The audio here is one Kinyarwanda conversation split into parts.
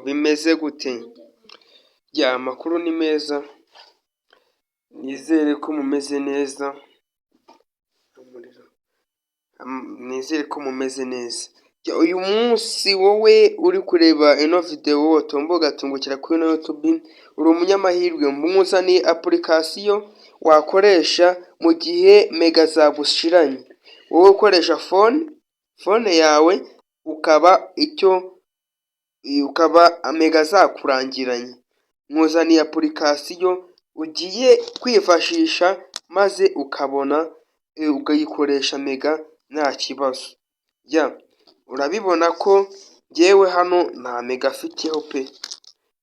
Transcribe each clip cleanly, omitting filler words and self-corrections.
bimeze gute? Ya amakuru ni meza, nizere ko mumeze neza, nizere ko mumeze neza. Uyu munsi wowe uri kureba ino video watomboye ugatungukira kuri ino YouTube, uri umunyamahirwe. Mbumuzaniye application wakoresha mu gihe mega zagushiranye. Wowe ukoresha phone yawe ukaba mega zakurangiranye. Mwuzaniye application ugiye kwifashisha maze ukabona ukayikoresha mega nta kibazo. Urabibona ko njyewe hano nta mega afiteho pe.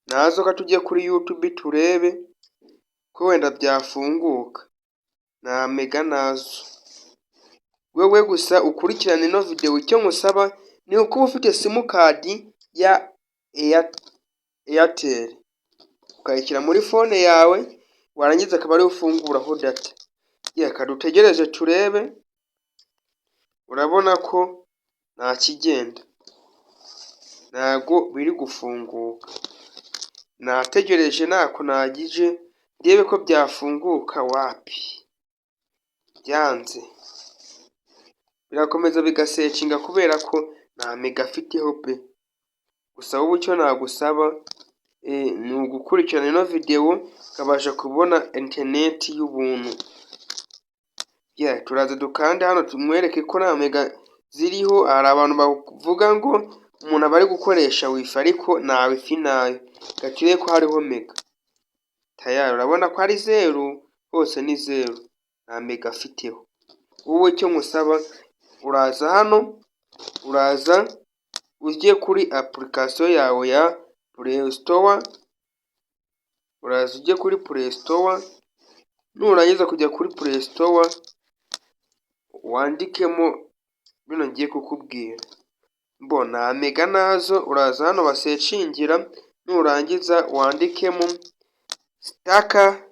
Nazo ka tujye kuri YouTube turebe ko wenda byafunguka. Nta mega nazo. Wewe gusa ukurikirana ino video, icyo musaba ni uko ufite simukadi ya Airtel ukayishyira muri phone yawe, warangiza akaba ari ufunguraho data. Kadutegereje turebe. Urabona ko nta kigenda, ntago biri gufunguka. Nategereje ntako nagije ndebe ko byafunguka, wapi byanze. Birakomeza bigasecinga kubera ko nta mega afiteho pe. Gusa wowe icyo nagusaba ni ugukurikirana ino video ukabasha kubona internet y'ubuntu. Turaza dukande hano tumwereke ko nta mega ziriho. Hari abantu bavuga ngo umuntu aba ari gukoresha wifi ariko nta wifi nayo, gakire ko hariho mega. Tayari urabona ko ari 0, hose ni 0, nta mega afiteho. Wowe icyo musaba, uraza hano, uraza ujye kuri application yawe ya Play Store, uraza ujye kuri Play Store, nurangiza kujya kuri Play Store wandikemo bino ngiye kukubwira. Mbona mega nazo, uraza hano basecingira, nurangiza wandikemo Staka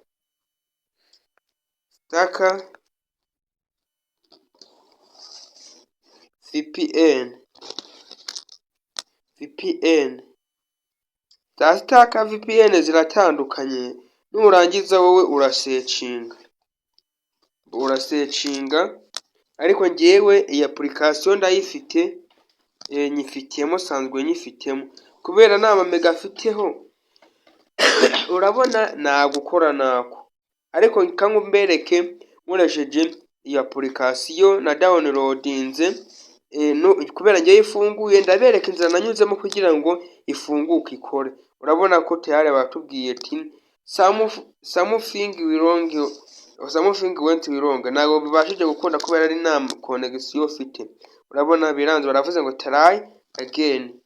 VPN. Staka VPN ziratandukanye. Nurangiza wowe urasecinga, ariko njyewe iyi application ndayifite, nyifitiyemo sanzwe nyifitemo kubera nta mega afiteho. Urabona nagukora nako, ariko kankumbereke nkoresheje iyi application na downloadinze kubera njye ifunguye. Ndabereka inzira nanyuzemo kugira ngo ifunguke ikore. Urabona ko tayari batubwiye ati something went wrong. Ntabwo bibashije gukunda kubera ari nta connection ufite. Urabona biranze, baravuze ngo try again,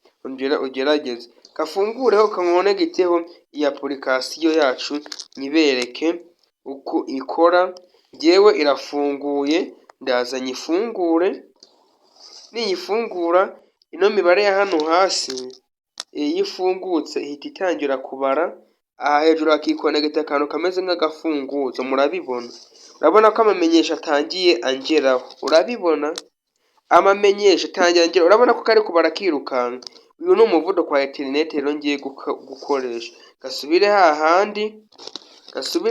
ugerageze. Kafungureho kamonegiteho iyi application yacu nibereke uko ikora. Njyewe irafunguye, ndaza nyifungure. Niyifungura ino mibare ya hano hasi yifungutse ihita itangira kubara. Aha hejuru hakikonegita akantu kameze nk'agafunguzo, murabibona. Urabona ko amamenyesha atangiye angeraho, urabibona amamenyesha atangiye angeraho. Urabona ko kari kubara kirukanka. Uyu ni umuvuduko wa internet rero ngiye gukoresha. Gasubire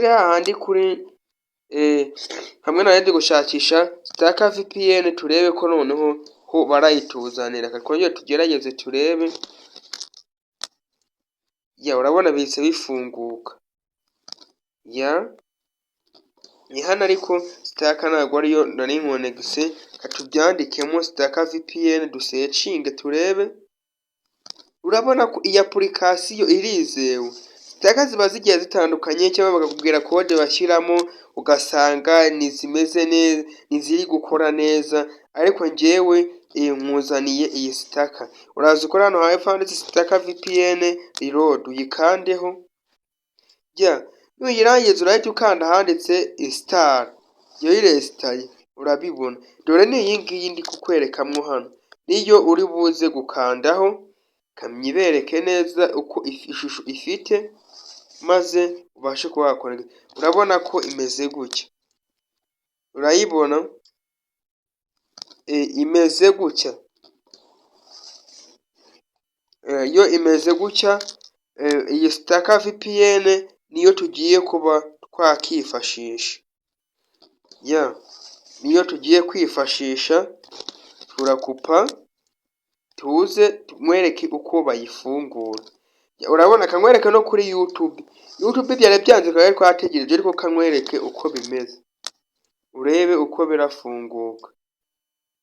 hahandi kuri hamwe na ndi gushakisha Staka VPN turebe ko noneho ko barayituzanira. Kakongera tugerageze turebe. Urabona bihise bifunguka. Ni hano ariko Staka ntabwo ariyo nari nkonegise. Katubyandikemo Staka VPN dusecinge turebe. Urabona ko iyi application irizewe. Staka ziba zigiye zitandukanye, cyangwa bakakubwira code bashyiramo ugasanga nizimeze neza, niziri gukora neza, ariko njyewe mwuzaniye iyi Staka. Uraza ukora hano hepfo handitse Staka VPN reload, uyikandeho. Nuyirangiza urahita ukanda handitse install. Iyo irestaye, urabibona. Dore ni iyi ngiyi ndi kukwerekamwo hano, niyo uri buze gukandaho. Kamyibereke neza uko ishusho ifite, maze ubashe kuba wakora. Urabona ko imeze gutya, urayibona imeze gutya. yo imeze gutya. Iyi Staka VPN niyo tugiye kuba twakifashisha, niyo tugiye kwifashisha. Turakupa tuze tumwereke uko bayifungura. Urabona kamwereke no kuri YouTube byari byanze kandi twategereje, ariko kamwereke uko bimeze urebe uko birafunguka.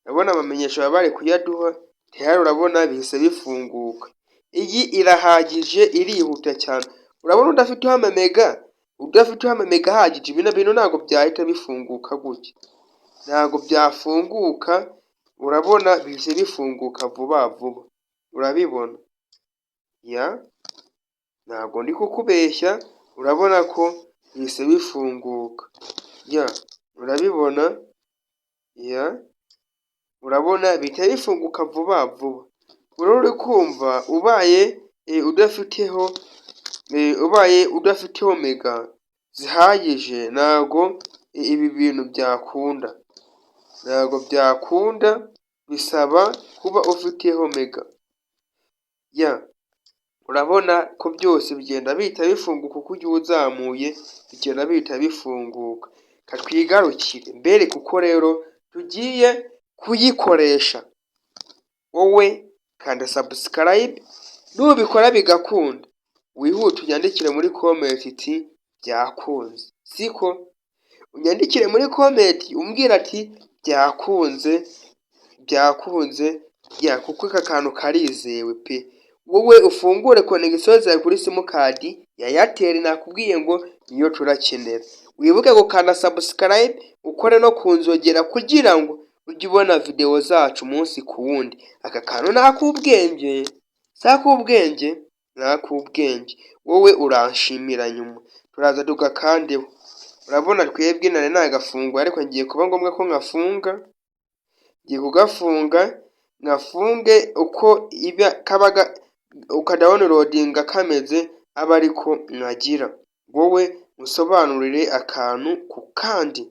Urabona abamenyesha bari kuyaduha tayari, urabona bihise bifunguka. Iyi irahagije, irihuta cyane. Urabona udafiteho amamega ahagije, bino bintu ntabwo byahita bifunguka gutya, ntabwo byafunguka. Urabona bihise bifunguka vuba vuba, urabibona ntabwo ndi kukubeshya. Urabona ko bihise bifunguka, urabibona urabona bihita bifunguka vuba vuba. Uri kumva ubaye udafiteho mega zihagije, ntabwo ibi bintu byakunda, bisaba kuba ufiteho mega. Urabona ko byose bigenda bihita bifunguka, uko ugiye uzamuye bigenda bihita bifunguka. Katwigarukire mbere kuko rero tugiye kuyikoresha. Wowe kanda subscribe, nubikora bigakunda wihute unyandikire muri comment iti byakunze, siko unyandikire muri comment umbwira ati byakunze kuko aka kantu karizewe pe. Wowe ufungure connection zawe kuri simukadi ya Airtel, nakubwiye ngo niyo turakenera. Wibuke gukanda subscribe, ukore no kunzogera kugira ngo ujye ubona video zacu umunsi ku wundi. Aka kantu nakubwenge, wowe uranshimira nyuma. Turaza tugakandeho. Urabona twebwe nane nagafungwa, ariko ngiye kuba ngombwa ko ngafunga. Ngiye kugafunga, ngafunge uko iba kabaga ukadownloadinga kameze, aba ariko mwagira. Wowe musobanurire akantu ku kandi,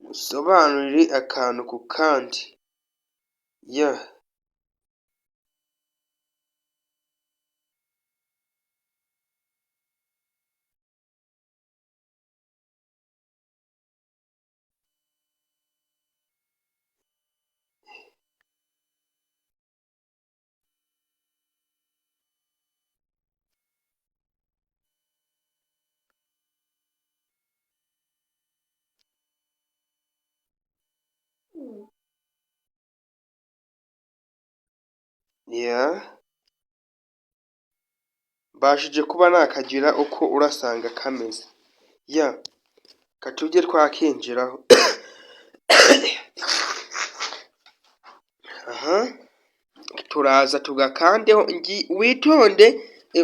musobanurire akantu ku kandi. Mbashije kuba nakagira uko urasanga kameze. Katujye twakinjiraho. Turaza tugakandeho. Witonde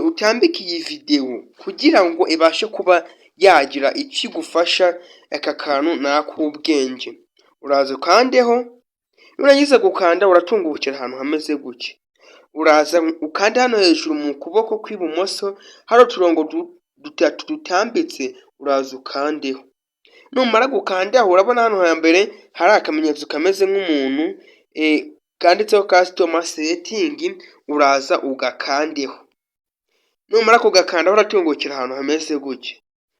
utambike iyi video kugira ngo ibashe kuba yagira ikigufasha. Aka kantu nakubwenge. Uraza ukandeho, nurangiza gukanda uratungukira ahantu hameze gutya. Uraza ukanda hano hejuru mu kuboko kw'ibumoso, hari uturongo dutatu dutambitse, uraza ukandeho. Numara gukandaho, urabona hano hambere hari akamenyetso kameze nk'umuntu kanditseho customer setting, uraza ugakandeho. Numara kugakanda uratungukira ahantu hameze gutya,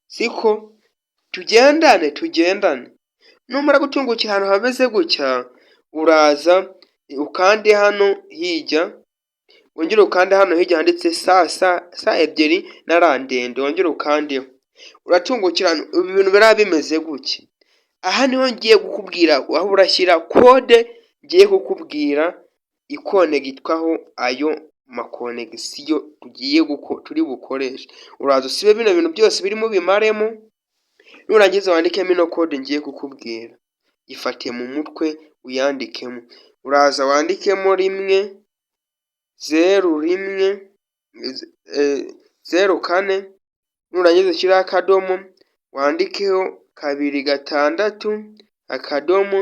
siko tugendane. Numara gutungukira ahantu hameze gutya, uraza ukande hano hirya, wongere ukande hano hirya handitse sa ebyiri na ra ndende, wongere ukandeho. Uratungukira ibintu bira bimeze gutya. Aha niho ngiye kukubwira aho urashyira code, ngiye kukubwira ikonegitwaho ayo makonegisiyo turi bukoresha. Uraza usibe bino bintu byose birimo bimaremo, nurangiza wandikemo ino code ngiye kukubwira. Ifatiye mu mutwe uyandikemo. Uraza wandikemo 1 0 1 0 4, nurangiza ushyiraho akadomo, wandikeho 2 6 akadomo,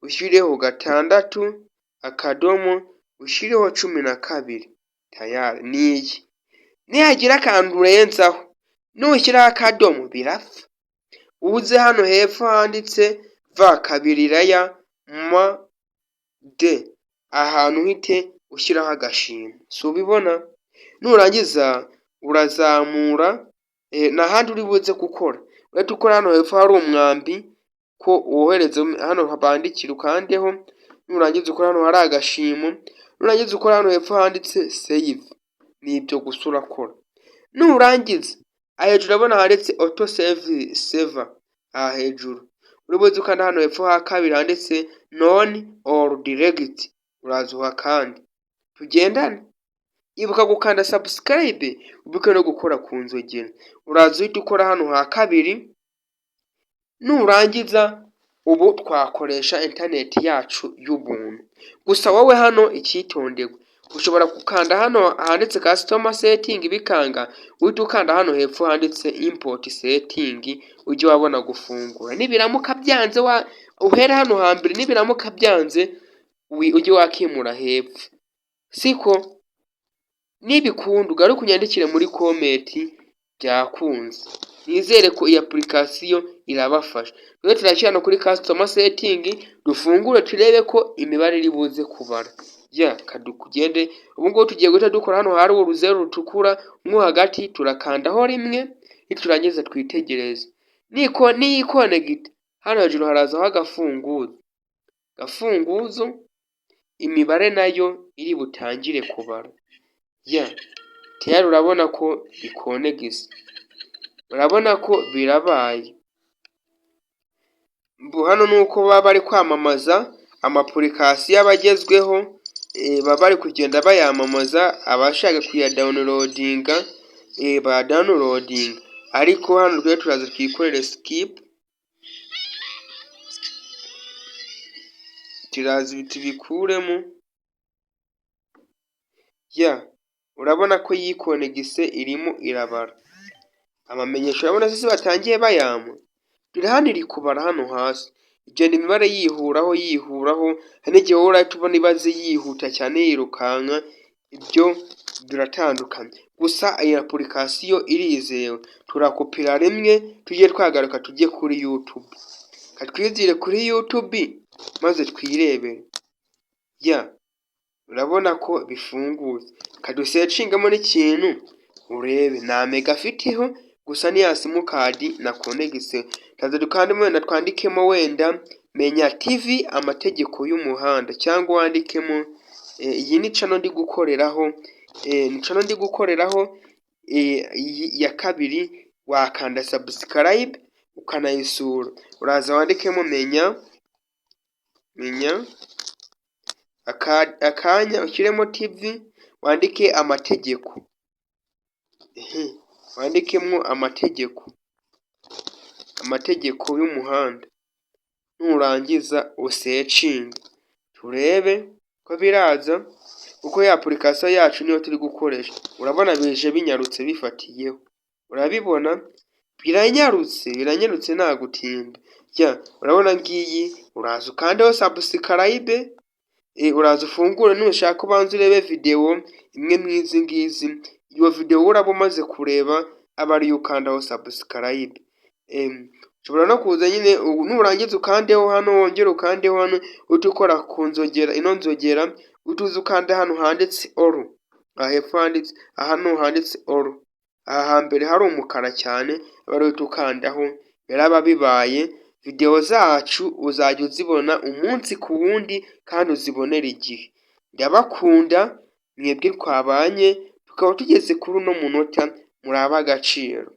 ushyireho 6 akadomo, ushyireho 12. Tayari niyi. Nihagira akantu urenzaho, nushyiraho akadomo birapfa. Uze hano hepfo handitse V2 raya M D, ahantu uhite ushyiraho agashimwe, si ubibona? Nurangiza urazamura, nta handi uri buze gukora, urahita ukora hano hepfo hari umwambi ko wohereza hano bandikira ukandeho, nurangiza ukora hano hari agashimo, nurangiza ukora hano hepfo handitse save, nibyo gusa urakora. Nurangiza hejuru urabona handitse auto save saver, aha hejuru uribuze ukanda hano hepfo ha kabiri handitse non or direct, urazuha kandi tugendane. Ibuka gukanda subscribe, ubuke no gukora ku nzogera, uraza uhita ukora hano ha kabiri. Nurangiza ubu twakoresha internet yacu y'ubuntu, gusa wowe hano icyitonderwa, ushobora gukanda hano handitse customer setting bikanga, uhita ukanda hano hepfo handitse import setting, ujye wabona gufungura. Nibiramuka byanze uhere hano hambere, nibiramuka byanze ujye wakimura hepfo, siko? Nibikunda ugaruke unyandikire muri comment byakunze. Nizere ko iyi application irabafasha. Rero turashyira no kuri customer setting, dufungure turebe ko imibare iri buze kubara. Kadukugende ubu ngo tugiye guhita dukora hano hari uruzeru rutukura mo hagati, turakandaho rimwe, niturangiza twitegereze. Connect hano hejuru harazaho agafunguzo, imibare nayo iri butangire kubara. Tayari urabona ko bikonegise, urabona ko birabaye. Hano nuko baba bari kwamamaza amapurikasiyo abagezweho, baba bari kugenda bayamamaza, abashaka kuyadownloadinga ba downloading, ariko hano rero turaza twikorere skip, turaza tubikuremo. Urabona ko yikonegise irimo irabara amamenyesho, urabona se batangiye bayama, hano iri kubara hano hasi, igenda imibare yihuraho, hari igihe wowe urahita ubona ibaze yihuta cyane yirukanka, ibyo biratandukanye. Gusa iyi application irizewe, turakopira rimwe tujye twagaruka tujye kuri YouTube, katwizire kuri YouTube maze twirebere. Urabona ko bifunguye, kadusecingamo n'ikintu urebe, nta mega afiteho, gusa ni ya simukadi na konegise. Taza dukandemo wenda twandikemo wenda Menya TV amategeko y'umuhanda, cyangwa wandikemo iyi ni channel ndi gukoreraho, ya kabiri, wakanda subscribe ukanayisura, uraza wandikemo Menya akanya ushyiremo TV, wandike amategeko, wandikemo amategeko y'umuhanda, nurangiza usecinge turebe ko biraza, uko ya application yacu niyo turi gukoresha. Urabona bije binyarutse bifatiyeho, urabibona biranyarutse nta gutinda. Urabona ngiyi, uraza ukandeho subscribe, uraza ufungure, nushaka ubanza urebe video imwe mwizi ngizi, iyo video uraba umaze kureba aba ari ukandaho subscribe. Ushobora no kuza nyine nurangiza ukandeho hano, wongera ukandeho hano, utukora ku nzogera, ino nzogera utuza ukanda hano handitse all, hepfo handitse hano handitse all, aha hambere hari umukara cyane, bari utukandaho, biraba bibaye. Video zacu uzajya uzibona umunsi ku wundi kandi uzibonera igihe. Ndabakunda mwebwe twabanye, tukaba tugeze kuri uno munota, muri ab'agaciro.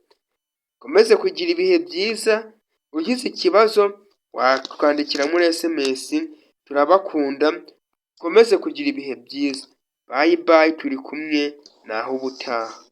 Komeze kugira ibihe byiza, ugize ikibazo watwandikira muri SMS, turabakunda. Komeze kugira ibihe byiza, bye turi kumwe naho ubutaha.